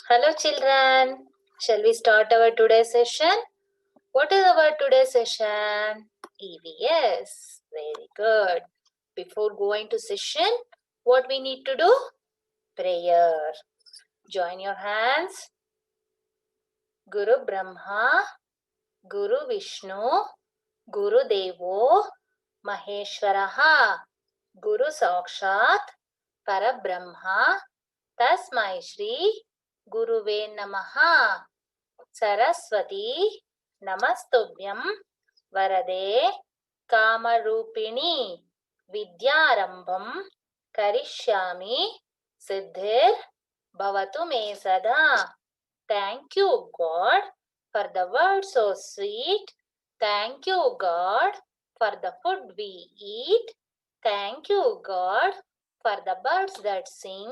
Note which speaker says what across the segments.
Speaker 1: Hello children, shall we start our today's session? What is our today's session? EVS. Very good. Before going to session, what we need to do? Prayer. Join your hands. Guru Brahma, Guru Vishnu, Guru Devo, Maheshwaraha, Guru Sakshat, Parabrahma, Tasmai Shri, Guruve Namaha. Saraswati Namastubhyam Varade Kamarupini Vidyarambham Karishyami Siddhir Bhavatu Me Sada. Thank you, God, for the word so sweet. Thank you, God, for the food we eat. Thank you, God, for the birds that sing.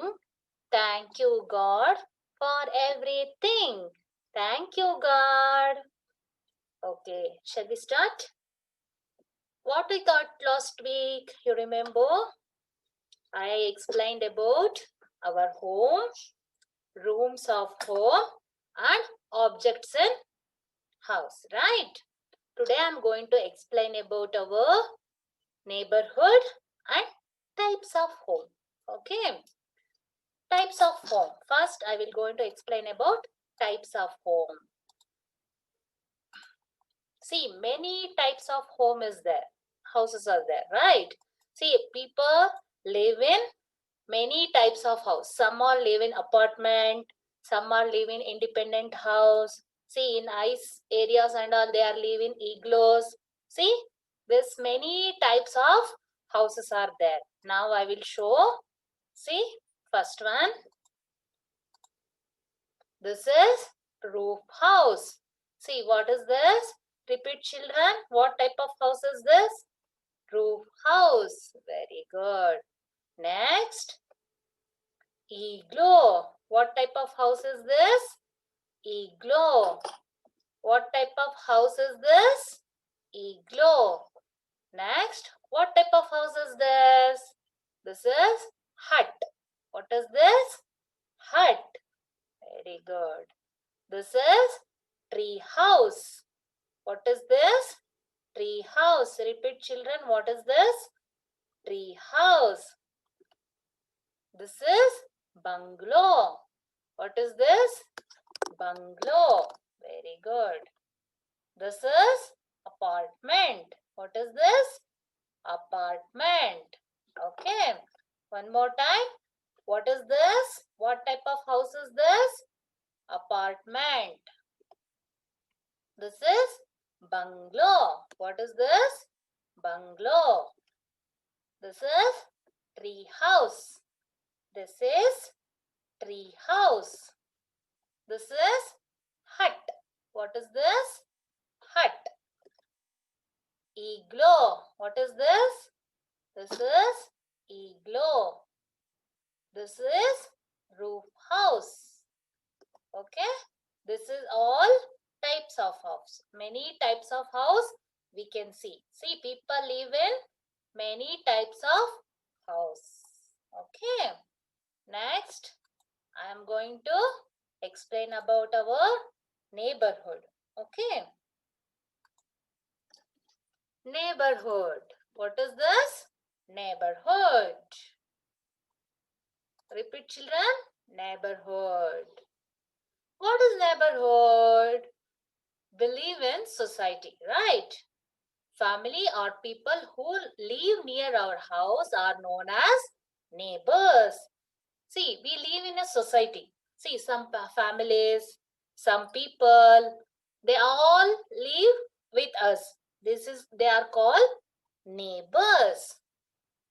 Speaker 1: Thank you, God, for everything. Thank you, God. Okay, shall we start? What we got last week, you remember? I explained about our home, rooms of home, and objects in house, right? Today I am going to explain about our neighborhood and types of home. Okay, types of home. First, I will going to explain about types of home. See, many types of home is there. Houses are there, right? See, people live in many types of house. Some are live in apartment, some are live in independent house. See, in ice areas and all, they are live in igloos. See, this many types of houses are there. Now I will show. See, first one. This is roof house. See, what is this? Repeat, children. What type of house is this? Roof house. Very good. Next, igloo. What type of house is this? Igloo. What type of house is this? Igloo. Next, what type of house is this? This is hut. What is this? Hut. Very good. This is tree house. What is this? Tree house. Repeat, children. What is this? Tree house. This is bungalow. What is this? Bungalow. Very good. This is apartment. What is this? Apartment. Okay. One more time. What is this? What type of house is this? Apartment. This is bungalow. What is this? Bungalow. This is tree house. This is tree house. This is hut. What is this? Hut. Igloo. What is this? This is igloo. This is roof house. Okay. This is all types of house. Many types of house we can see. See, people live in many types of house. Okay. Next, I am going to explain about our neighborhood. Okay. Neighborhood. What is this? Neighborhood. Repeat, children. Neighborhood. What is neighborhood? We live in society, right? Family or people who live near our house are known as neighbors. See, we live in a society. See, some families, some people, they all live with us. They are called neighbors.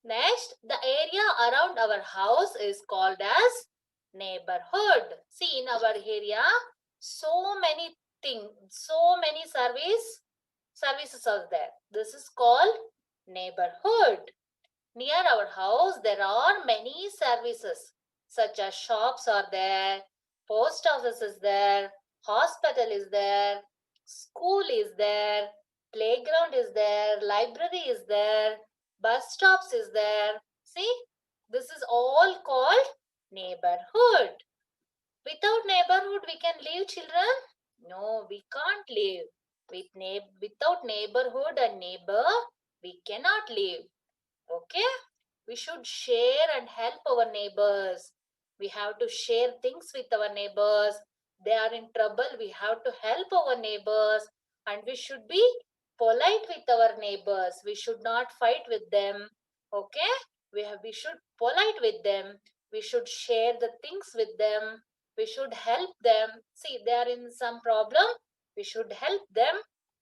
Speaker 1: Next, the area around our house is called as neighborhood. See, in our area, so many things, so many services are there. This is called neighborhood. Near our house, there are many services such as shops are there, post office is there, hospital is there, school is there, playground is there, library is there, bus stops is there. See, this is all called neighborhood. With Without neighborhood, we can live, children? No, we can't live. Without neighborhood and neighbor, we cannot live. Okay? We should share and help our neighbors. We have to share things with our neighbors. They are in trouble. We have to help our neighbors. And we should be polite with our neighbors. We should not fight with them. Okay? We should polite with them. We should share the things with them. We should help them. See, they are in some problem. We should help them.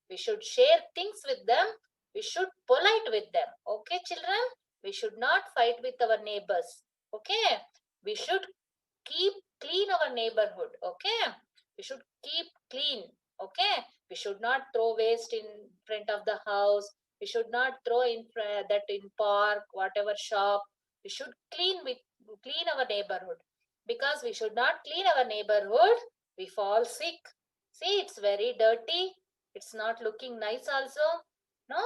Speaker 1: We should share things with them. We should polite with them. Okay, children? We should not fight with our neighbors. Okay? We should keep clean our neighborhood. Okay? We should keep clean. Okay? We should not throw waste in front of the house. We should not throw that in park, whatever shop. We should clean our neighborhood. Because we should not clean our neighborhood, we fall sick. See, it's very dirty. It's not looking nice also. No?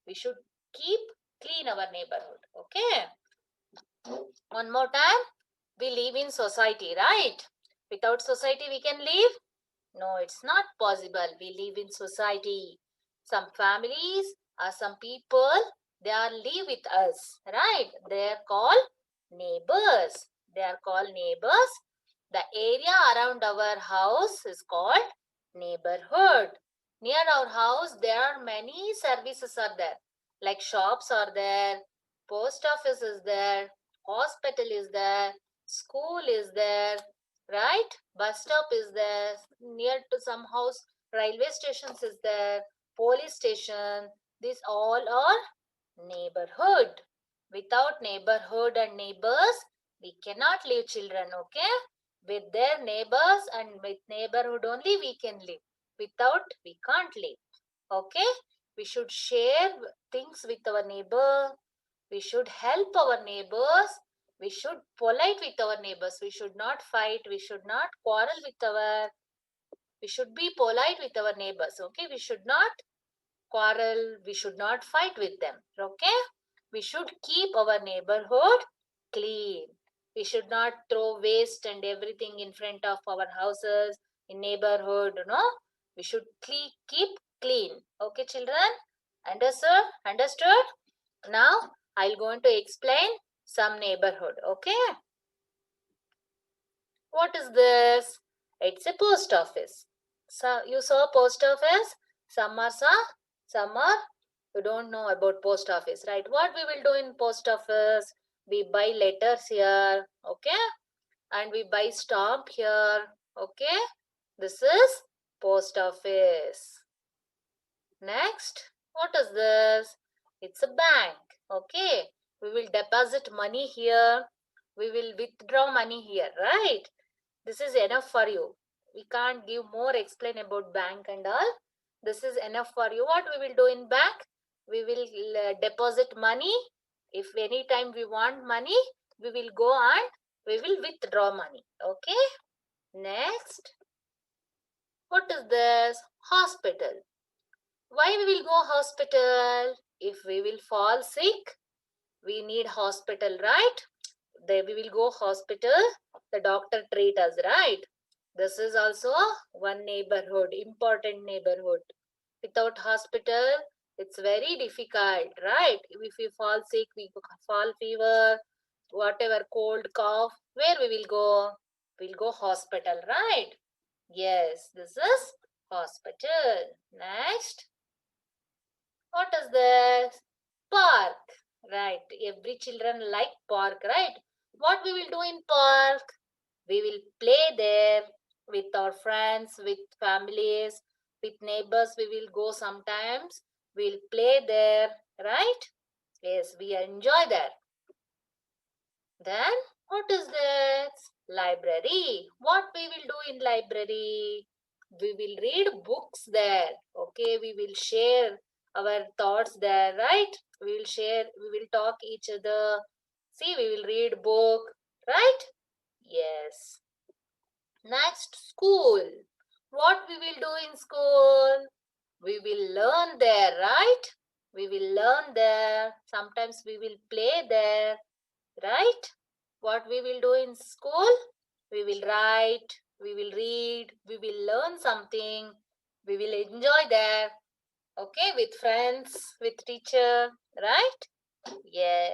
Speaker 1: We should keep clean our neighborhood. Okay? One more time. We live in society, right? Without society, we can live? No, it's not possible. We live in society. Some families or some people, they are live with us, right? They are called neighbors. They are called neighbors. The area around our house is called neighborhood. Near our house, there are many services are there. Like shops are there, post office is there, hospital is there, school is there, right? Bus stop is there, near to some house, railway stations is there, police station. These all are neighborhood. Without neighborhood and neighbors, we cannot live, children. Okay? With their neighbors and with neighborhood only we can live. Without, we can't live. Okay? We should share things with our neighbor. We should help our neighbors. We should polite with our neighbors. We should not fight. We should not quarrel with our. We should be polite with our neighbors. Okay? We should not quarrel. We should not fight with them. Okay? We should keep our neighborhood clean. We should not throw waste and everything in front of our houses, in neighborhood, We should keep clean. Okay, children? Understood? Understood? Now, I'll going to explain some neighborhood. Okay? What is this? It's a post office. So, you saw post office? Some are saw, some are you don't know about post office, right? What we will do in post office? We buy letters here, okay? And we buy stamp here, okay? This is post office. Next, what is this? It's a bank, okay? We will deposit money here. We will withdraw money here, right? This is enough for you. We can't give more explain about bank and all. This is enough for you. What we will do in bank? We will deposit money. If any time we want money, we will go and we will withdraw money. Okay. Next. What is this? Hospital. Why we will go hospital? If we will fall sick, we need hospital, right? Then we will go hospital. The doctor treat us, right? This is also one neighborhood, important neighborhood. Without hospital, it's very difficult, right? If we fall sick, we fall fever, whatever cold, cough, where we will go? We'll go hospital, right? Yes, this is hospital. Next, what is this? Park, right? Every children like park, right? What we will do in park? We will play there with our friends, with families, with neighbors. We will go sometimes. We'll play there, right? Yes, we enjoy that. Then, what is this? Library. What we will do in library? We will read books there. Okay, we will share our thoughts there, right? We will share, we will talk each other. See, we will read book, right? Yes. Next, school. What we will do in school? We will learn there, right? We will learn there. Sometimes we will play there, right? What we will do in school? We will write, We will read, we will learn something, we will enjoy there. Okay, with friends, with teacher, right? Yes.